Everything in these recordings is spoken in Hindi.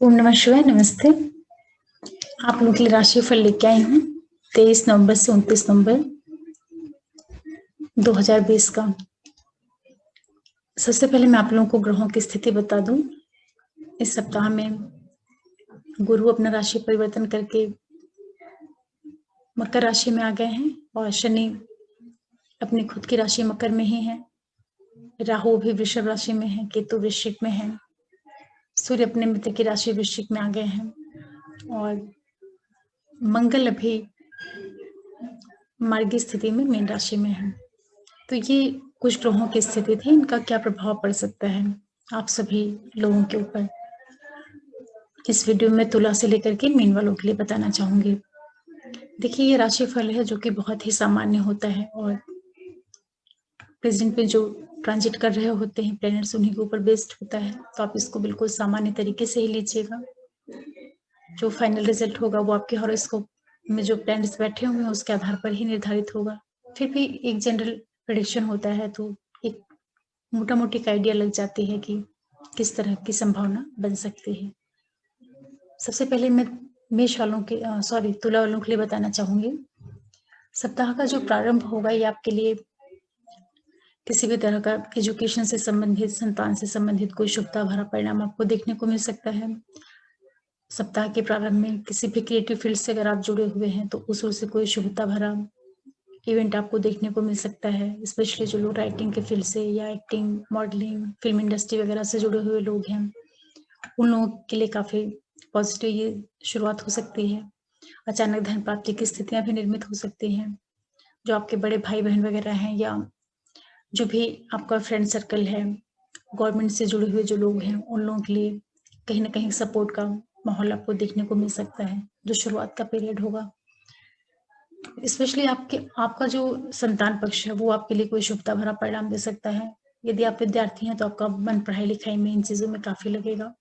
ओम नमः शिवाय। नमस्ते। आप लोगों के लिए राशिफल लेके आई हूँ 23 नवंबर से 29 नवंबर 2020 का। सबसे पहले मैं आप लोगों को ग्रहों की स्थिति बता दूं। इस सप्ताह में गुरु अपना राशि परिवर्तन करके मकर राशि में आ गए हैं और शनि अपनी खुद की राशि मकर में ही है। राहु भी वृषभ राशि में है, केतु वृश्चिक में है, सूर्य अपने मित्र की राशि वृश्चिक में आ गए हैं और मंगल अभी मार्गी स्थिति में मीन राशि में है। तो ये कुछ ग्रहों की स्थिति थी, इनका क्या प्रभाव पड़ सकता है आप सभी लोगों के ऊपर, इस वीडियो में तुला से लेकर के मीन वालों के लिए बताना चाहूंगी। देखिए, ये राशिफल है जो कि बहुत ही सामान्य होता है और प्रेजेंट पे जो ट्रांजिट कर रहे होते हैं प्लैनेट्स उन्हीं के ऊपर बेस्ड होता है, तो आप इसको बिल्कुल सामान्य तरीके से ही लीजिएगा। जो फाइनल रिजल्ट होगा वो आपके हॉरोस्कोप में जो प्लैनेट्स बैठे हुए हैं उसके आधार पर ही निर्धारित होगा। फिर भी एक जनरल प्रेडिक्शन होता है, तो एक मोटा मोटी आइडिया लग जाती है कि किस तरह की संभावना बन सकती है। सबसे पहले मैं मेष वालों के तुला वालों के लिए बताना चाहूंगी। सप्ताह का जो प्रारंभ होगा ये आपके लिए किसी भी तरह का एजुकेशन से संबंधित, संतान से संबंधित कोई शुभता भरा परिणाम आपको देखने को मिल सकता है। सप्ताह के प्रारंभ में किसी भी क्रिएटिव फील्ड से अगर आप जुड़े हुए हैं तो उस ओर से कोई शुभता भरा इवेंट आपको देखने को मिल सकता है। स्पेशली जो लोग राइटिंग के फील्ड से या एक्टिंग, मॉडलिंग, फिल्म इंडस्ट्री वगैरह से जुड़े हुए लोग हैं, उन लोगों के लिए काफी पॉजिटिव ये शुरुआत हो सकती है। अचानक धन प्राप्ति की स्थितियां भी निर्मित हो सकती हैं। जो आपके बड़े भाई बहन वगैरह हैं या जो भी आपका फ्रेंड सर्कल है, गवर्नमेंट से जुड़े हुए जो लोग हैं, उन लोगों के लिए कहीं ना कहीं सपोर्ट का माहौल आपको देखने को मिल सकता है जो शुरुआत का पीरियड होगा। स्पेशली आपका जो संतान पक्ष है वो आपके लिए कोई शुभता भरा परिणाम दे सकता है। यदि आप विद्यार्थी हैं तो आपका मन पढ़ाई लिखाई में इन चीजों में काफी लगेगा।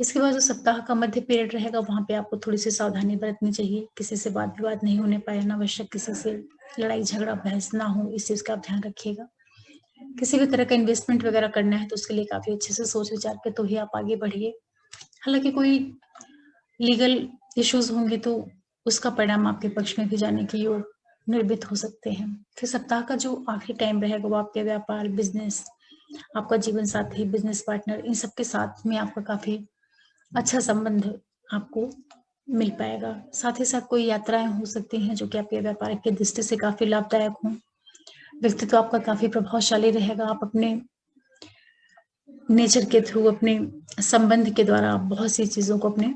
इसके बाद जो सप्ताह का मध्य पीरियड रहेगा वहां पे आपको थोड़ी सी सावधानी बरतनी चाहिए। किसी से वाद विवाद नहीं होने पाए, अनावश्यक किसी से लड़ाई झगड़ा बहस ना हो, इस चीज का आप ध्यान रखिएगा। किसी भी तरह का इन्वेस्टमेंट वगैरह करना है तो उसके लिए काफी अच्छे से सोच विचार के तो ही आप आगे बढ़िए। हालांकि कोई लीगल इश्यूज होंगे तो उसका परिणाम आपके पक्ष में भी जाने के योग निर्मित हो सकते हैं। फिर सप्ताह का जो आखिरी टाइम रहेगा वो आपके व्यापार, बिजनेस, आपका जीवन साथी, बिजनेस पार्टनर, इन सबके साथ में आपका काफी अच्छा संबंध आपको मिल पाएगा। साथ ही साथ कोई यात्राएं हो सकती हैं जो कि आपके व्यापार की दृष्टि से काफी लाभदायक हों। व्यक्तित्व आपका काफी प्रभावशाली रहेगा। आप अपने नेचर के थ्रू, अपने संबंध के द्वारा आप बहुत सी चीजों को अपने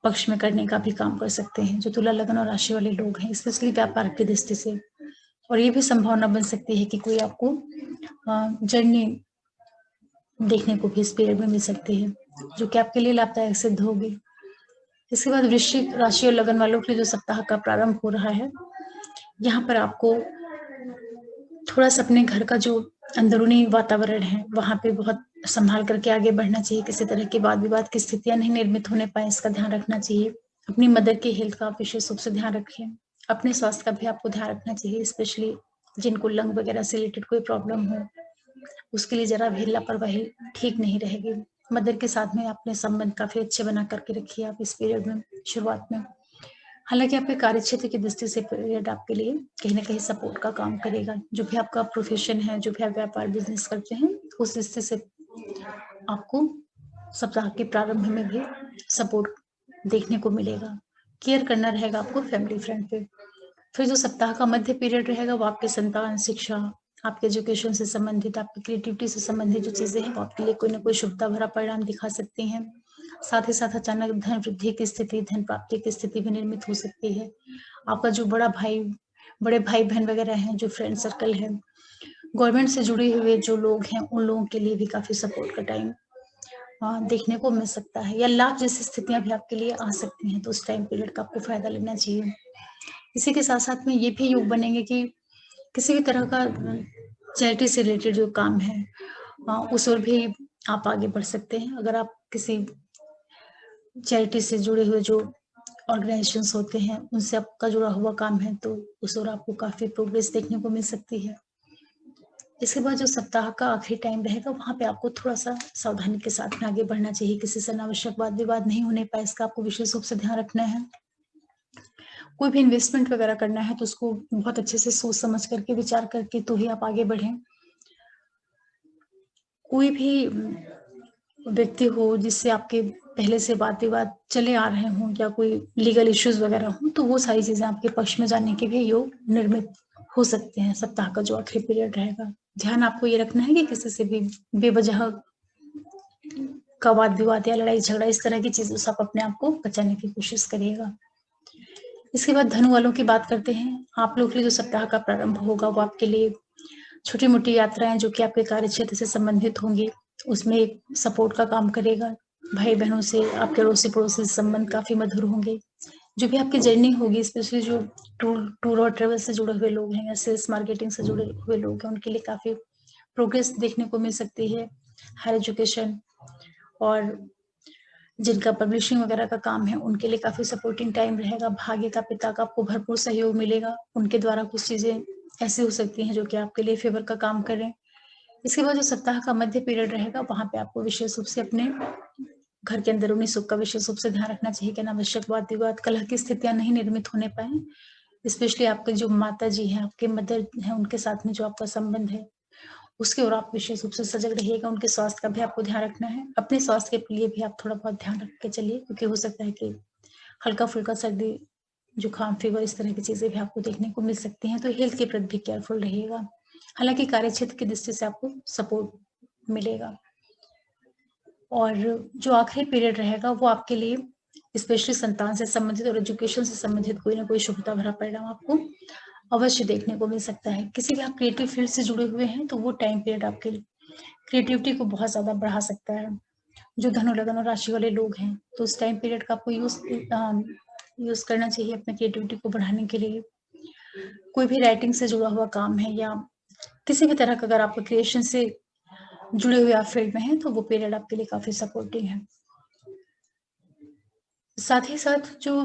पक्ष में करने का भी काम कर सकते हैं। जो तुला लग्न और राशि वाले लोग हैं, स्पेशली व्यापार की दृष्टि से, और ये भी संभावना बन सकती है कि कोई आपको जर्नी देखने को भी इस पीरियड में मिल सकती है जो कि आपके लिए लाभदायक सिद्ध होगी। इसके बाद वृश्चिक राशि और लगन वालों के लिए जो सप्ताह का प्रारंभ हो रहा है, यहाँ पर आपको थोड़ा सा अपने घर का जो अंदरूनी वातावरण है वहां पे बहुत संभाल करके आगे बढ़ना चाहिए। किसी तरह के वाद विवाद की स्थितियां नहीं निर्मित होने पाए, इसका ध्यान रखना चाहिए। अपनी मदर की हेल्थ का आप विशेष रूप से ध्यान रखें। अपने स्वास्थ्य का भी आपको ध्यान रखना चाहिए, स्पेशली जिनको लंग वगैरह से रिलेटेड कोई प्रॉब्लम हो उसके लिए जरा भी लापरवाही ठीक नहीं रहेगी। मदर के साथ में अपने संबंध काफी अच्छे बना करके रखिए आप इस पीरियड में, शुरुआत में। हालांकि आपके कार्य क्षेत्र की दृष्टि से पीरियड आपके लिए कहीं ना कहीं सपोर्ट का काम करेगा। जो भी आपका प्रोफेशन है, जो भी आप व्यापार बिजनेस करते हैं, उस दृष्टि से आपको सप्ताह के प्रारंभ में भी सपोर्ट देखने को मिलेगा। केयर करना रहेगा आपको फैमिली फ्रेंड पे। फिर जो सप्ताह का मध्य पीरियड रहेगा वो आपके संतान, शिक्षा, आपके एजुकेशन से संबंधित, आपकी क्रिएटिविटी से संबंधित जो चीजें हैं वो आपके लिए कोई ना कोई शुभता भरा परिणाम दिखा सकती हैं। साथ ही साथ अचानक धन वृद्धि की स्थिति, धन प्राप्ति की स्थिति भी निर्मित हो सकती है। आपका जो बड़े भाई बहन वगैरह हैं, जो फ्रेंड सर्कल है, गवर्नमेंट से जुड़े हुए जो लोग हैं, उन लोगों के लिए भी काफी सपोर्ट का टाइम देखने को मिल सकता है, या लाभ जैसी स्थितियां भी आपके लिए आ सकती हैं। तो उस टाइम पीरियड का आपको फायदा लेना चाहिए। इसी के साथ साथ में ये भी योग बनेंगे कि किसी भी तरह का चैरिटी से रिलेटेड जो काम है उस ओर भी आप आगे बढ़ सकते हैं। अगर आप किसी चैरिटी से जुड़े हुए जो ऑर्गेनाइजेशंस होते हैं उनसे आपका जुड़ा हुआ काम है तो उस ओर आपको काफी प्रोग्रेस देखने को मिल सकती है। इसके बाद जो सप्ताह का आखिरी टाइम रहेगा वहाँ पे आपको थोड़ा-सा सावधानी के साथ में आगे बढ़ना चाहिए। किसी से अनावश्यक वाद-विवाद नहीं होने पाए, इसका आपको विशेष रूप से ध्यान रखना है। कोई भी इन्वेस्टमेंट वगैरह करना है तो उसको बहुत अच्छे से सोच समझ करके, विचार करके तो ही आप आगे बढ़ें। कोई भी व्यक्ति हो जिससे आपके पहले से वाद-विवाद चले आ रहे हों या कोई लीगल इश्यूज़ वगैरह हों, तो वो सारी चीज़ें आपके पक्ष में जाने के भी योग निर्मित हो सकते हैं सप्ताह का जो आखिरी पीरियड रहेगा। ध्यान आपको ये रखना है कि किसी से भी बेवजह का वाद-विवाद या लड़ाई-झगड़ा इस तरह की चीज़ों से आप अपने आप को बचाने की कोशिश करिएगा। इसके बाद धनु वालों की बात करते हैं। आप लोग के लिए जो सप्ताह का प्रारंभ होगा वो आपके लिए छोटी-मोटी यात्राएँ जो कि आपके कार्यक्षेत्र से संबंधित होंगी, उसमें एक सपोर्ट का काम करेगा। भाई-बहनों से, आपके अड़ोसी-पड़ोसी से संबंध काफ़ी मधुर होंगे। जो भी आपकी जर्नी होगी, स्पेशली जो टूर टूर और ट्रैवल से जुड़े हुए लोग हैं या सेल्स मार्केटिंग से जुड़े हुए लोग हैं, उनके लिए काफ़ी प्रोग्रेस देखने को मिल सकती है। हायर एजुकेशन और जिनका पब्लिशिंग वगैरह का काम है, उनके लिए काफ़ी सपोर्टिंग टाइम रहेगा। भाग्य का पिता का आपको भरपूर सहयोग मिलेगा। उनके द्वारा कुछ चीज़ें ऐसी हो सकती हैं जो कि आपके लिए फ़ेवर का काम करें। इसके बाद जो सप्ताह का मध्य पीरियड रहेगा, वहाँ पे आपको विशेष रूप से अपने घर के अंदरूनी सुख का विशेष रूप से ध्यान रखना चाहिए कि अनावश्यक वाद-विवाद, कलह की स्थितियाँ नहीं निर्मित होने पाएँ। स्पेशली आपके जो माताजी हैं, आपके मदर हैं, उनके साथ में जो आपका संबंध है, उसकी ओर आप विशेष रूप से सजग रहिएगा। उनके स्वास्थ्य का भी आपको ध्यान रखना है। अपने स्वास्थ्य के लिए भी आप थोड़ा बहुत ध्यान रख के चलिए, क्योंकि हो सकता है कि हल्का-फुल्का सर्दी, जुकाम, फ़ीवर इस तरह की चीज़ें भी आपको देखने को मिल सकती हैं, तो हेल्थ के प्रति भी केयरफुल रहिएगा। हालाँकि कार्यक्षेत्र की दृष्टि से आपको सपोर्ट मिलेगा। और जो आखिरी पीरियड रहेगा वो आपके लिए स्पेशली संतान से संबंधित और एजुकेशन से संबंधित कोई ना कोई शुभता भरा परिणाम आपको अवश्य देखने को मिल सकता है। किसी भी आप क्रिएटिव फील्ड से जुड़े हुए हैं तो वो टाइम पीरियड आपके क्रिएटिविटी को बहुत ज़्यादा बढ़ा सकता है। जो धनु, लगन और राशि वाले लोग हैं, तो उस टाइम पीरियड का आपको यूज़ करना चाहिए अपने क्रिएटिविटी को बढ़ाने के लिए। कोई भी राइटिंग से जुड़ा हुआ काम है या किसी भी तरह का अगर आपका क्रिएशन से जुड़े हुए आप फील्ड में हैं, तो वो पीरियड आपके लिए काफ़ी सपोर्टिव है। साथ ही साथ जो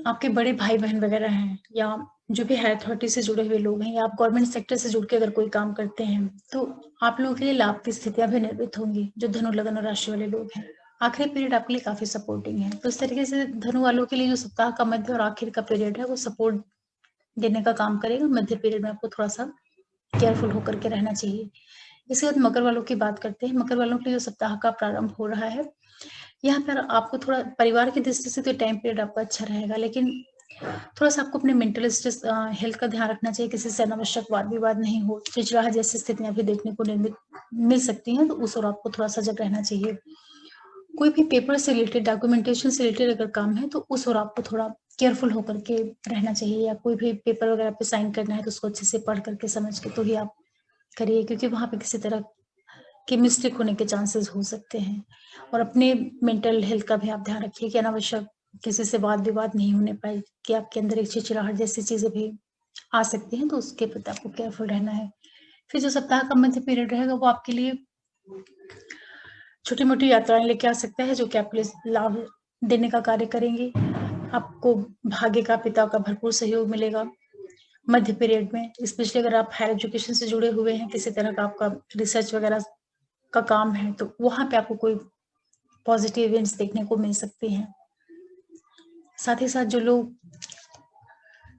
आपके बड़े भाई-बहन वगैरह हैं या जो भी हायर अथॉरिटी से जुड़े हुए लोग हैं या आप गवर्नमेंट सेक्टर से जुड़ के अगर कोई काम करते हैं, तो आप लोगों के लिए लाभ की स्थितियाँ भी निर्मित होंगी, जो धनु, लगन और राशि वाले लोग हैं। आखिरी पीरियड आपके लिए काफ़ी सपोर्टिंग है। तो इस तरीके से धनु वालों के लिए जो सप्ताह का मध्य और आखिर का पीरियड है, वो सपोर्ट देने का काम करेगा। मध्य पीरियड में आपको थोड़ा-सा केयरफुल होकर के रहना चाहिए। इसके बाद मकर वालों की बात करते हैं। मकर वालों के लिए जो सप्ताह का प्रारंभ हो रहा है, यहाँ पर आपको थोड़ा परिवार की दृष्टि से तो टाइम पीरियड आपका अच्छा रहेगा, लेकिन थोड़ा-सा आपको अपने मेंटल स्ट्रेस हेल्थ का ध्यान रखना चाहिए, किसी से अनावश्यक वाद-विवाद नहीं हो, चिड़चिड़ाहट जैसी स्थितियाँ भी देखने को निर्मित मिल सकती हैं, तो उस ओर आपको थोड़ा सजग रहना चाहिए। कोई भी पेपर से रिलेटेड, डॉक्यूमेंटेशन से रिलेटेड अगर काम है, तो उस ओर आपको थोड़ा केयरफुल होकर के रहना चाहिए, या कोई भी पेपर वगैरह पे साइन करना है, तो उसको अच्छे से पढ़ करके, समझ के तो ही आप करिए, क्योंकि वहाँ पे किसी तरह के मिस्टेक होने के चांसेस हो सकते हैं। और अपने मेंटल हेल्थ का भी आप ध्यान रखिए कि अनावश्यक किसी से वाद-विवाद नहीं होने पाए, कि आपके अंदर एक चिड़चिड़ाहट जैसी चीज़ें भी आ सकती हैं, तो उसके प्रति आपको केयरफुल रहना है। फिर जो सप्ताह का मध्य पीरियड रहेगा, वो आपके लिए छोटी-मोटी यात्राएँ लेके आ सकता है, जो कि आपके लिए लाभ देने का कार्य करेंगी। आपको भाग्य का, पिता का भरपूर सहयोग मिलेगा मध्य पीरियड में, स्पेशली अगर आप हायर एजुकेशन से जुड़े हुए हैं, किसी तरह का आपका रिसर्च वगैरह का काम है, तो वहाँ पे आपको कोई पॉजिटिव इवेंट्स देखने को मिल सकते हैं। साथ ही साथ जो लोग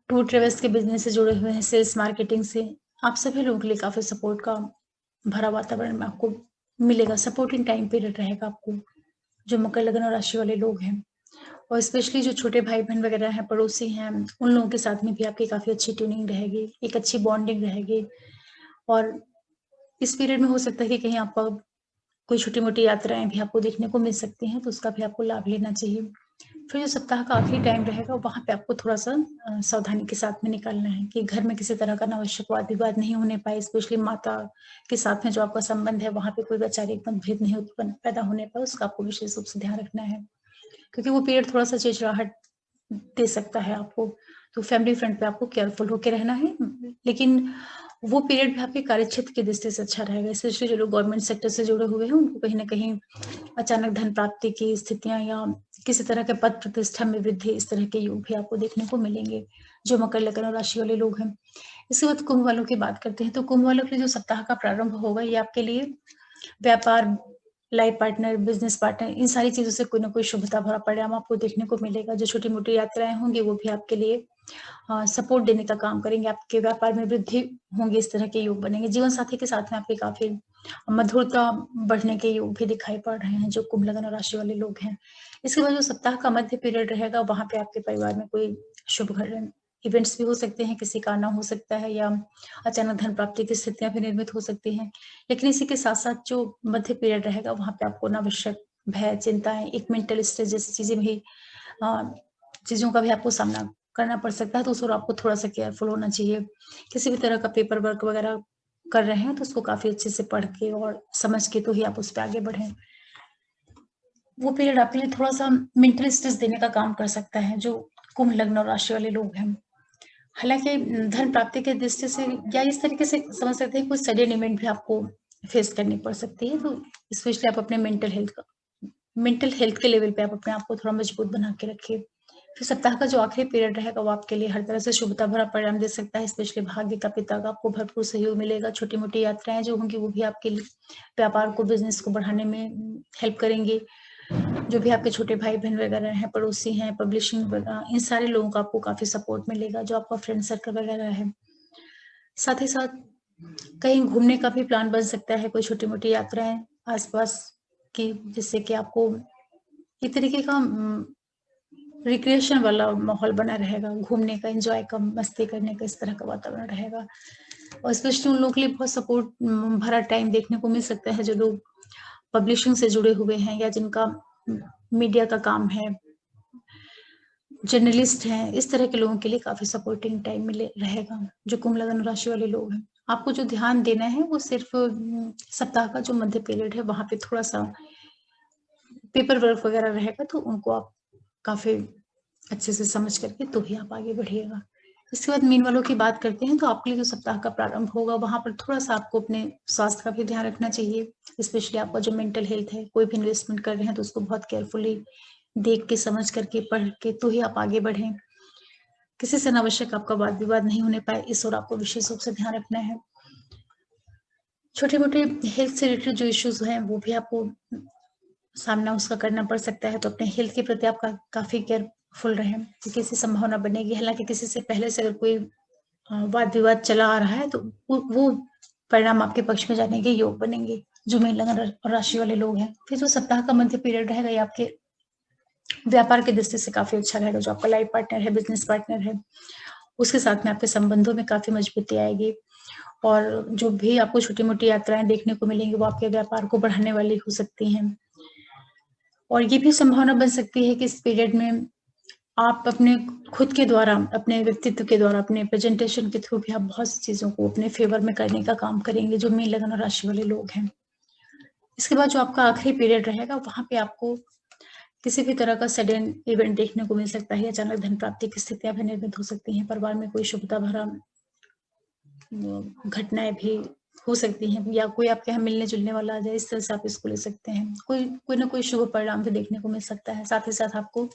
टूर ट्रेवल्स के बिज़नेस से जुड़े हुए हैं, सेल्स मार्केटिंग से, आप सभी लोगों के लिए काफ़ी सपोर्ट का भरा वातावरण में आपको मिलेगा। सपोर्टिंग टाइम पीरियड रहेगा आपको, जो मकर, लगन और राशि वाले लोग हैं। और स्पेशली जो छोटे भाई-बहन वगैरह हैं, पड़ोसी हैं, उन लोगों के साथ में भी आपकी काफ़ी अच्छी ट्यूनिंग रहेगी, एक अच्छी बॉन्डिंग रहेगी। और इस पीरियड में हो सकता है कि कहीं आपका कोई छोटी-मोटी यात्राएँ भी आपको देखने को मिल सकती हैं, तो उसका भी आपको लाभ लेना चाहिए। फिर जो सप्ताह का आखिरी टाइम रहेगा, वहाँ पे आपको थोड़ा-सा सावधानी के साथ में निकालना है, कि घर में किसी तरह का अनावश्यक वाद-विवाद नहीं होने पाए, स्पेशली माता के साथ में जो आपका संबंध है, वहाँ पे कोई वैचारिक मतभेद नहीं उत्पन्न पैदा होने पाए, उसका आपको विशेष रूप से ध्यान रखना है। क्योंकि वो पीरियड थोड़ा-सा चिड़चिड़ाहट दे सकता है आपको, तो फैमिली फ्रंट पे आपको केयरफुल होके रहना है। लेकिन वो पीरियड भी आपके कार्यक्षेत्र की दृष्टि से अच्छा रहेगा, स्पेशली जो लोग गवर्नमेंट सेक्टर से जुड़े हुए हैं, उनको कहीं न कहीं अचानक धन प्राप्ति की स्थितियाँ या किसी तरह के पद प्रतिष्ठा में वृद्धि, इस तरह के योग भी आपको देखने को मिलेंगे, जो मकर, लगन और राशि वाले लोग हैं। इसके बाद कुंभ वालों की बात करते हैं, तो कुंभ वालों के लिए जो सप्ताह का प्रारंभ होगा ये आपके लिए व्यापार, लाइफ पार्टनर, बिजनेस पार्टनर, इन सारी चीजों से कोई ना कोई शुभता भरा परिणाम आपको देखने को मिलेगा। जो छोटी-मोटी यात्राएं होंगी वो भी आपके लिए सपोर्ट देने का काम करेंगे, आपके व्यापार में वृद्धि होंगी, इस तरह के योग बनेंगे। जीवन साथी के साथ में आपके काफी मधुरता बढ़ने के योग भी दिखाई पड़ रहे हैं जो कुंभ लग्न और राशि वाले लोग हैं। इसके बाद जो सप्ताह का मध्य पीरियड रहेगा वहां पे आपके परिवार में कोई शुभ इवेंट्स भी हो सकते हैं, किसी का आना हो सकता है या अचानक धन प्राप्ति की स्थितियां भी निर्मित हो सकती हैं। लेकिन इसी के साथ-साथ जो मध्य पीरियड रहेगा वहां पे आपको अनावश्यक भय, चिंताएं, एक मेंटल स्ट्रेस जैसी चीजें भी अ, चीजों का भी आपको सामना करना पड़ सकता है, तो उस ओर आपको थोड़ा-सा केयरफुल होना चाहिए। किसी भी तरह का पेपर वर्क वगैरह कर रहे हैं तो उसको काफ़ी अच्छे से पढ़ के और समझ के तो ही आप उस पे आगे बढ़ें। वो पीरियड आपके लिए थोड़ा-सा मेंटल स्ट्रेस देने का काम कर सकता है, जो कुंभ लग्न और राशि वाले लोग हैं। हालाँकि धन प्राप्ति के दृष्टि से या इस तरीके से समझ सकते हैं कुछ सडन इवेंट भी आपको फेस करनी पड़ सकती है, तो स्पेशली आप अपने मेंटल हेल्थ के लेवल पे आप अपने आप को थोड़ा मजबूत बना के रखिए। फिर सप्ताह का जो आखिरी पीरियड रहेगा वो आपके लिए हर तरह से शुभता भरा परिणाम दे सकता है, स्पेशली भाग्य का पिता का आपको भरपूर सहयोग मिलेगा। छोटी-मोटी यात्राएँ जो होंगी वो भी आपके लिए व्यापार को, बिज़नेस को बढ़ाने में हेल्प करेंगी। जो भी आपके छोटे भाई-बहन वगैरह हैं, पड़ोसी हैं, पब्लिशिंग वगैरह, इन सारे लोगों का आपको काफ़ी सपोर्ट मिलेगा, जो आपका फ्रेंड सर्कल वगैरह है। साथ ही साथ कहीं घूमने का भी प्लान बन सकता है, कोई छोटी-मोटी यात्राएँ आस-पास की, जिससे कि आपको एक तरीके का रिक्रिएशन वाला माहौल बना रहेगा, घूमने का, एन्जॉय का, मस्ती करने का, इस तरह का वातावरण रहेगा। और स्पेशली उन लोगों के लिए बहुत सपोर्ट भरा टाइम देखने को मिल सकता है, जो लोग पब्लिशिंग से जुड़े हुए हैं या जिनका मीडिया का काम है, जर्नलिस्ट हैं, इस तरह के लोगों के लिए काफ़ी सपोर्टिंग टाइम मिले रहेगा, जो कुंभ लग्न राशि वाले लोग हैं। आपको जो ध्यान देना है वो सिर्फ़ सप्ताह का जो मध्य पीरियड है वहाँ पे थोड़ा-सा पेपर वर्क वगैरह रहेगा, तो उनको आप काफ़ी अच्छे से समझ करके तो ही आप आगे बढ़िएगा। इसके बाद मीन वालों की बात करते हैं, तो आपके लिए जो सप्ताह का प्रारंभ होगा, वहाँ पर थोड़ा-सा आपको अपने स्वास्थ्य का भी ध्यान रखना चाहिए। स्पेशली आपका जो मेंटल हेल्थ है, कोई भी इन्वेस्टमेंट कर रहे हैं, तो उसको बहुत केयरफुली देख के, समझ करके, पढ़ के तो ही आप आगे बढ़ें। किसी से अनावश्यक आपका वाद-विवाद नहीं होने पाए, इस ओर आपको विशेष रूप से ध्यान रखना है। छोटे-मोटे हेल्थ से रिलेटेड जो इश्यूज़ हैं, वो भी आपको सामना उसका करना पड़ सकता है, तो अपने हेल्थ के प्रति आप काफ़ी केयरफुल रहें, क्योंकि ऐसी संभावना बनेगी। हालाँकि किसी से पहले से अगर कोई वाद-विवाद चला आ रहा है, तो वो परिणाम आपके पक्ष में जाने के योग बनेंगे, जो मीन लग्न और राशि वाले लोग हैं। फिर जो सप्ताह का मध्य पीरियड रहेगा, ये आपके व्यापार की दृष्टि से काफ़ी अच्छा रहेगा, जो आपका लाइफ पार्टनर है, बिज़नेस पार्टनर है, उसके साथ में आपके संबंधों में काफ़ी मजबूती आएगी और जो भी आपको छोटी-मोटी यात्राएँ देखने को मिलेंगी, वो आपके व्यापार को बढ़ाने वाली हो सकती हैं। और ये भी संभावना बन सकती है कि इस पीरियड में आप अपने खुद के द्वारा, अपने व्यक्तित्व के द्वारा, अपने प्रेज़ेंटेशन के थ्रू भी आप बहुत सी चीज़ों को अपने फ़ेवर में करने का काम करेंगे, जो मीन लग्न और राशि वाले लोग हैं। इसके बाद जो आपका आखिरी पीरियड रहेगा, वहाँ पे आपको किसी भी तरह का सडन इवेंट देखने को मिल सकता है, अचानक धन प्राप्ति की स्थितियाँ भी निर्मित हो सकती हैं, परिवार में कोई शुभता भरा घटनाएँ भी हो सकती हैं या कोई आपके यहाँ मिलने-जुलने वाला आ जाए, इस तरह से आप इसको ले सकते हैं। कोई ना कोई शुभ परिणाम भी देखने को मिल सकता है। साथ ही साथ आपको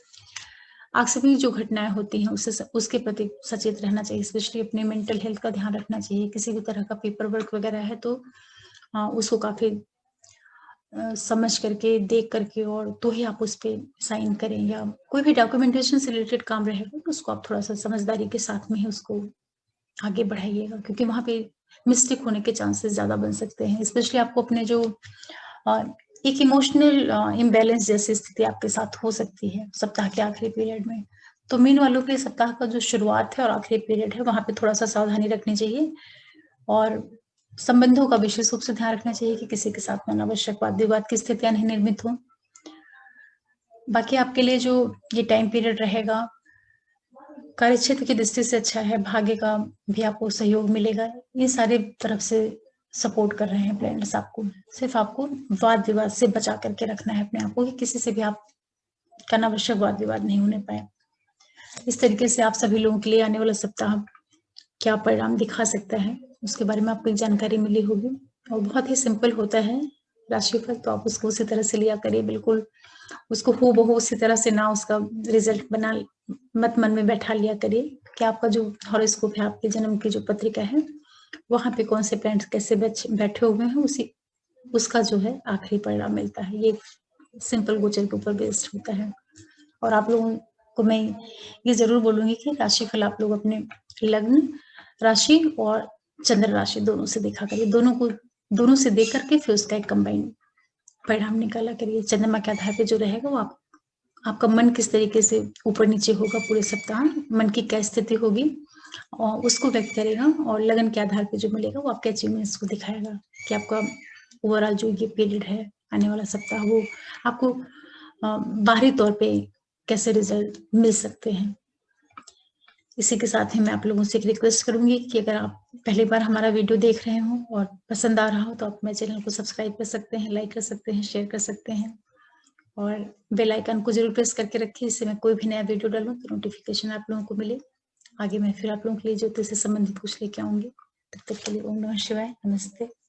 आकस्मिक जो घटनाएँ होती हैं उसके प्रति सचेत रहना चाहिए, स्पेशली अपने मेंटल हेल्थ का ध्यान रखना चाहिए। किसी भी तरह का पेपर वर्क वगैरह है तो उसको काफ़ी समझ करके, देख करके और तो ही आप उस पे साइन करें या कोई भी डॉक्यूमेंटेशन से रिलेटेड काम रहेगा तो उसको आप थोड़ा-सा समझदारी के साथ में ही उसको आगे बढ़ाइएगा, क्योंकि वहाँ पे मिस्टेक होने के चांसेस ज़्यादा बन सकते हैं। स्पेशली आपको अपने जो अ, एक इमोशनल इम्बैलेंस जैसी स्थिति आपके साथ हो सकती है सप्ताह के आखिरी पीरियड में। तो मीन वालों के लिए सप्ताह का जो शुरुआत है और आखिरी पीरियड है, वहाँ पे थोड़ा-सा सावधानी रखनी चाहिए और संबंधों का विशेष रूप से ध्यान रखना चाहिए कि किसी के साथ में अनावश्यक वाद-विवाद की स्थितियाँ नहीं निर्मित हों। बाकी आपके लिए जो ये टाइम पीरियड रहेगा, कार्यक्षेत्र की दृष्टि से अच्छा है, भाग्य का भी आपको सहयोग मिलेगा। ये सारे तरफ से सपोर्ट कर रहे हैं प्लैनेट्स आपको। सिर्फ़ आपको वाद-विवाद से बचा करके रखना है अपने आप को कि किसी से भी आपका अनावश्यक वाद-विवाद नहीं होने पाए। इस तरीके से आप सभी लोगों के लिए आने वाला सप्ताह क्या परिणाम दिखा सकता है, उसके बारे में आपको एक जानकारी मिली होगी और बहुत ही सिंपल होता है राशिफल, तो आप उसको उसी तरह से लिया करिए, बिल्कुल उसको हूबहू उसी तरह से ना उसका रिज़ल्ट बना मत मन में बैठा लिया करिए। कि आपका जो हॉरोस्कोप है, आपके जन्म की जो पत्रिका है, वहां पे कौन से प्लैनेट कैसे बैठे हुए हैं, उसका जो है आखिरी परिणाम मिलता है। ये सिंपल गोचर के ऊपर बेस्ड होता है। और आप लोगों को मैं ये जरूर बोलूंगी कि राशिफल आप लोग अपने लग्न राशि और चंद्र राशि दोनों से देखा करिए। दोनों से देख करके फिर उसका एक कंबाइन परिणाम निकाला करिए। चंद्रमा के आधार पे जो रहेगा वो आपका मन किस तरीके से ऊपर नीचे होगा पूरे सप्ताह, मन की क्या स्थिति होगी और उसको व्यक्त करेगा। और लगन के आधार पे जो मिलेगा वो आपके अचीवमेंट्स को दिखाएगा कि आपका ओवरऑल जो ये पीरियड है, आने वाला सप्ताह, वो आपको बाहरी तौर पे कैसे रिजल्ट मिल सकते हैं। इसी के साथ ही मैं आप लोगों से एक रिक्वेस्ट करूंगी कि अगर आप पहली बार हमारा वीडियो देख रहे हो और पसंद आ रहा हो तो आप मेरे चैनल को सब्सक्राइब कर सकते हैं, लाइक कर सकते हैं, शेयर कर सकते हैं और बेल आइकन को जरूर प्रेस करके रखिए, जिससे मैं कोई भी नया वीडियो डालूं तो नोटिफिकेशन आप लोगों को मिले। आगे मैं फिर आप लोगों के लिए ज्योतिष से संबंधित कुछ लेके आऊंगी। तब तक के लिए ओम नमः शिवाय, नमस्ते।